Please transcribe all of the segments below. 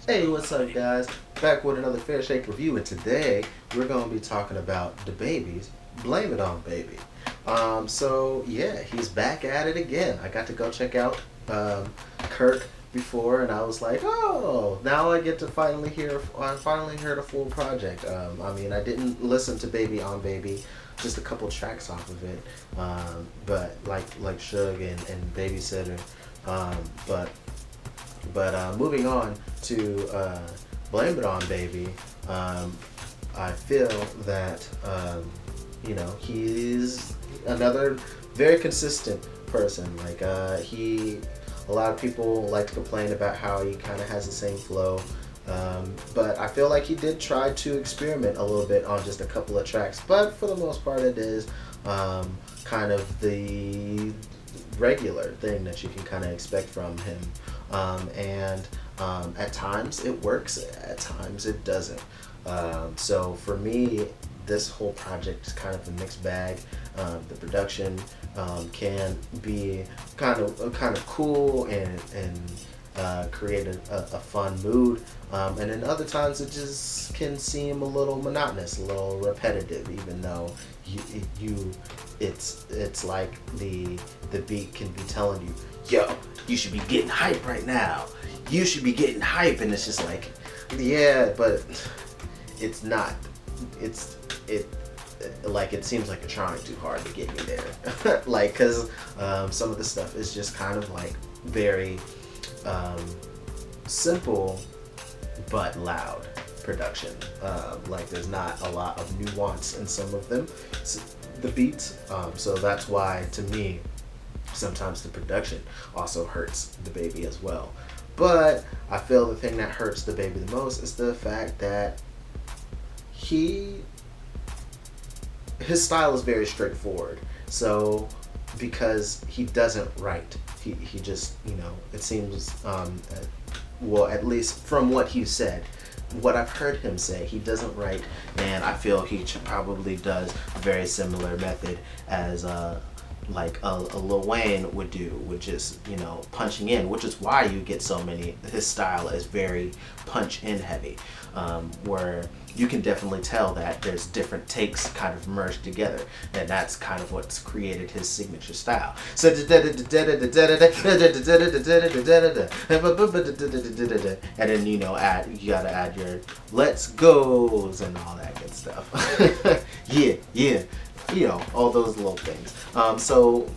Hey, what's up, guys? Back with another Fair Shake review, and today we're going to be talking about DaBaby's Blame It On Baby. So yeah, he's back at it again. I got to go check out Kirk before, and I was like, oh, now I get to finally hear. I finally heard a full project. I mean, I didn't listen to Baby on Baby, just a couple tracks off of it, but like Suge and Babysitter, um, but moving on to Blame It On Baby, I feel that, he's another very consistent person. A lot of people like to complain about how he kind of has the same flow. But I feel like he did try to experiment a little bit on just a couple of tracks. But for the most part, it is kind of the regular thing that you can kind of expect from him. At times it works, at times it doesn't. So for me, this whole project is kind of a mixed bag. The production can be kind of cool and create a fun mood, and then other times it just can seem a little monotonous, a little repetitive, even though it's like the beat can be telling you, yo, you should be getting hype right now. You should be getting hype, and it's just like, yeah, but it's not. It seems like you're trying too hard to get me there. Cause some of the stuff is just kind of like very simple but loud production. There's not a lot of nuance in some of them, the beats. So that's why, to me, sometimes the production also hurts DaBaby as well. But I feel the thing that hurts DaBaby the most is the fact that his style is very straightforward. So because he doesn't write, he just, it seems, well, at least from what he said, what I've heard him say, he doesn't write, and I feel he probably does a very similar method as like a Lil Wayne would do, which is, punching in, which is why you get so many. His style is very punch in heavy, where you can definitely tell that there's different takes kind of merged together, and that's kind of what's created his signature style. So and then you gotta add your let's goes and all that good stuff. yeah, all those little things. So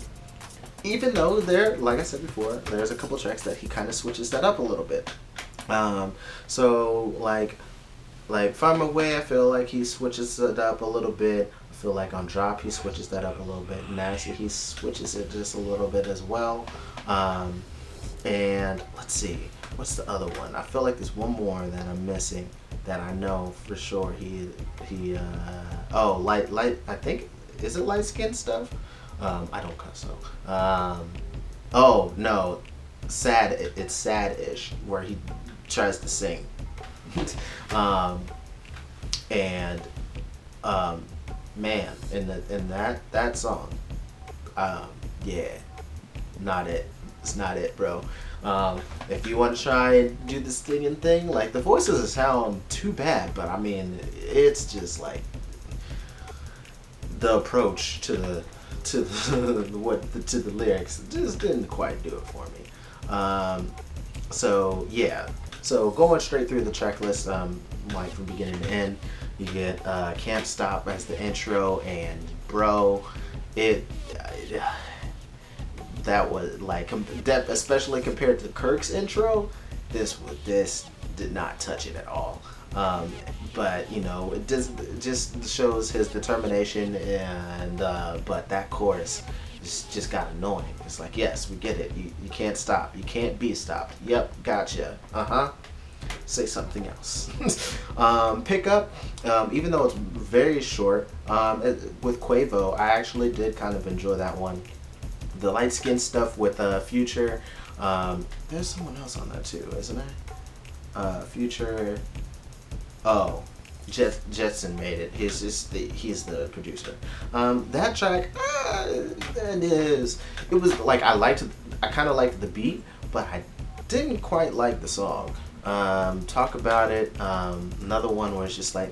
even though like I said before, there's a couple tracks that he kind of switches that up a little bit. So like Find My Way, I feel like he switches it up a little bit. I feel like on Drop he switches that up a little bit. Nasty, he switches it just a little bit as well. And let's see, what's the other one? I feel like there's one more that I'm missing that I know for sure light, I think, is it light skin stuff? I don't cuss so. Oh no, sad. It's sad-ish where he tries to sing. Man, in that song, yeah, not it. It's not it, bro. If you want to try and do the singing thing, like, the voice doesn't sound too bad, but I mean, it's just like the approach to the lyrics just didn't quite do it for me. So yeah. So going straight through the track list, like from beginning to end, you get Can't Stop as the intro, and bro, that was like, especially compared to Kirk's intro, this did not touch it at all. But it just shows his determination, and but that chorus just got annoying. It's like, yes, we get it. You can't stop. You can't be stopped. Yep, gotcha. Say something else. Pickup, even though it's very short, with Quavo, I actually did kind of enjoy that one. The light skin stuff with Future. There's someone else on that too, isn't there? Future. Oh, Jetson made it. He's the producer. That track, it was like, I kind of liked the beat, but I didn't quite like the song. Talk About It. Another one where it's just like,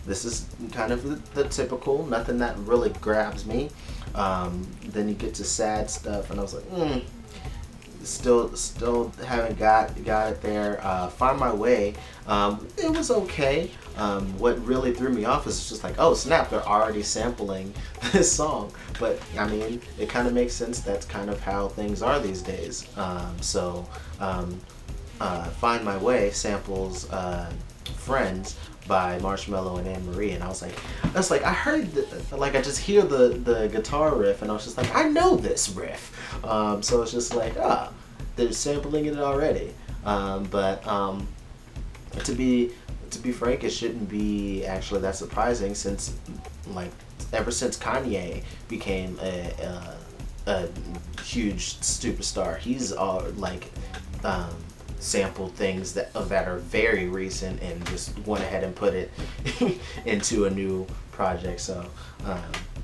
this is kind of the typical, nothing that really grabs me. Then you get to Sad Stuff, and I was like, still haven't got it there. Find My Way. It was okay. What really threw me off is just like, oh snap, they're already sampling this song. But I mean, it kind of makes sense. That's kind of how things are these days. Find My Way samples Friends by Marshmello and Anne Marie, and I was like, I heard I just hear the guitar riff, and I was just like, I know this riff. So it's just like, they're sampling it already. But to be frank, it shouldn't be actually that surprising, since ever since Kanye became a huge superstar, he's sampled things that are very recent and just went ahead and put it into a new project. So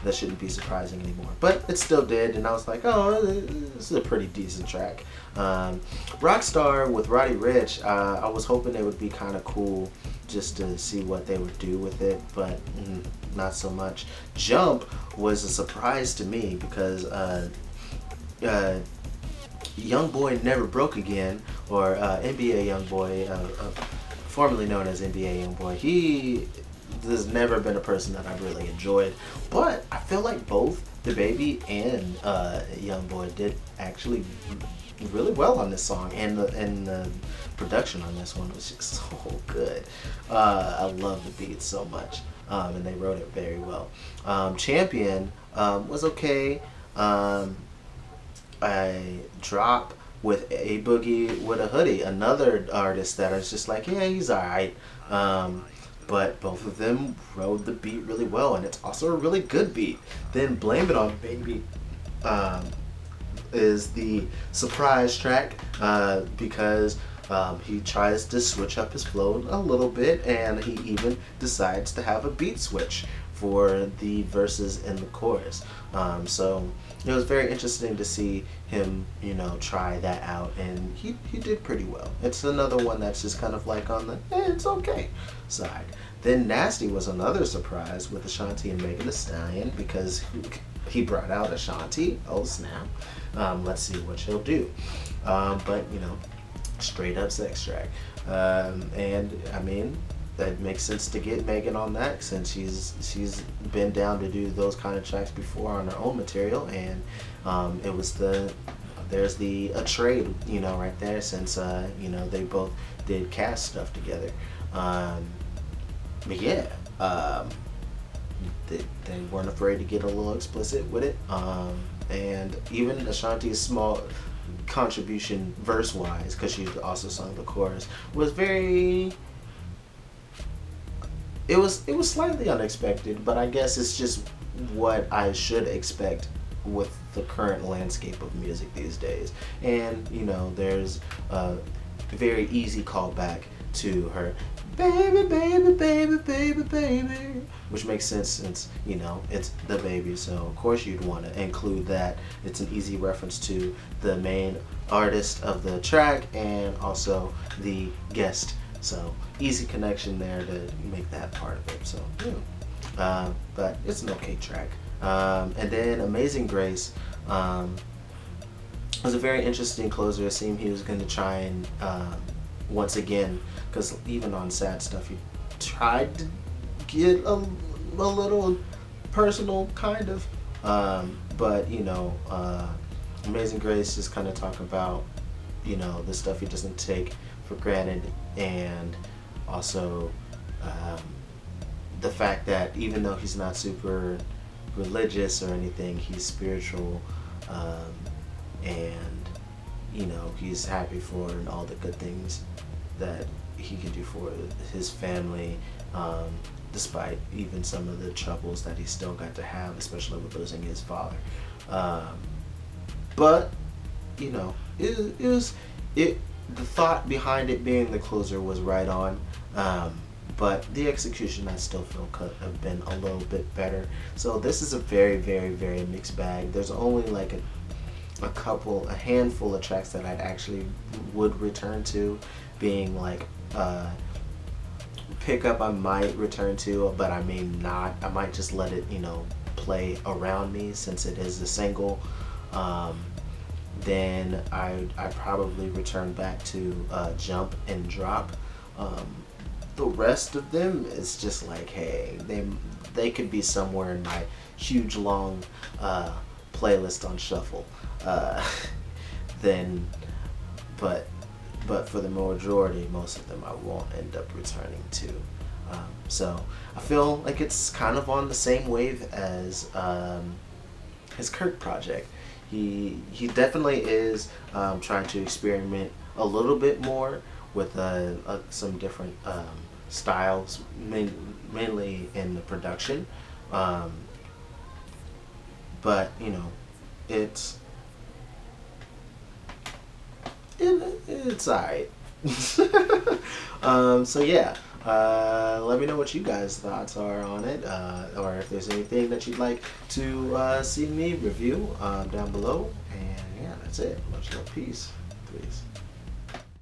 that shouldn't be surprising anymore. But it still did, and I was like, oh, this is a pretty decent track. Rockstar with Roddy Ricch, I was hoping it would be kind of cool just to see what they would do with it, but not so much. Jump was a surprise to me because Young Boy Never Broke Again, or NBA Young Boy, formerly known as NBA Young Boy, he has never been a person that I've really enjoyed, but I feel like both DaBaby and Young Boy did actually really well on this song, and the production on this one was just so good. I love the beat so much, and they wrote it very well. Champion was okay. I Drop with A Boogie with a Hoodie, another artist that I was just like, yeah, he's alright. But both of them rode the beat really well, and it's also a really good beat. Then Blame It On Baby is the surprise track because he tries to switch up his flow a little bit, and he even decides to have a beat switch for the verses and the chorus. So it was very interesting to see him, try that out, and he did pretty well. It's another one that's just kind of like on the it's okay side. Then Nasty was another surprise with Ashanti and Megan Thee Stallion, because he brought out Ashanti. Oh snap! Let's see what she'll do. But straight up sex track, and I mean, that makes sense to get Megan on that, since she's been down to do those kind of tracks before on her own material, and it was there's a trade right there, since they both did cast stuff together. But yeah, they weren't afraid to get a little explicit with it, and even Ashanti's small contribution verse wise, because she also sung the chorus, was very. It was slightly unexpected, but I guess it's just what I should expect with the current landscape of music these days. And there's a very easy callback to her baby, baby, baby, baby, baby, which makes sense since it's DaBaby. So of course you'd want to include that. It's an easy reference to the main artist of the track and also the guest. So easy connection there to make that part of it. So, but it's an okay track. And then Amazing Grace was a very interesting closer. It seemed he was going to try and once again, because even on Sad Stuff, he tried to get a little personal, kind of. But Amazing Grace just kind of talk about the stuff he doesn't take for granted, and also the fact that even though he's not super religious or anything, he's spiritual, and he's happy for all the good things that he can do for his family, despite even some of the troubles that he still got to have, especially with losing his father. But the thought behind it being the closer was right on, but the execution I still feel could have been a little bit better. So this is a very, very, very mixed bag. There's only like a handful of tracks that I'd actually would return to. being like pickup I might return to, but I may not. I might just let it, play around me since it is a single. Then I probably return back to Jump and Drop. The rest of them is just like, hey, they could be somewhere in my huge long playlist on shuffle. Then, but for the majority, most of them I won't end up returning to. So I feel like it's kind of on the same wave as his Kirk project. He definitely is trying to experiment a little bit more with some different styles, mainly in the production. But it's it's alright. So yeah, let me know what you guys' thoughts are on it, or if there's anything that you'd like to see me review down below. And yeah, that's it. Much love, peace, please.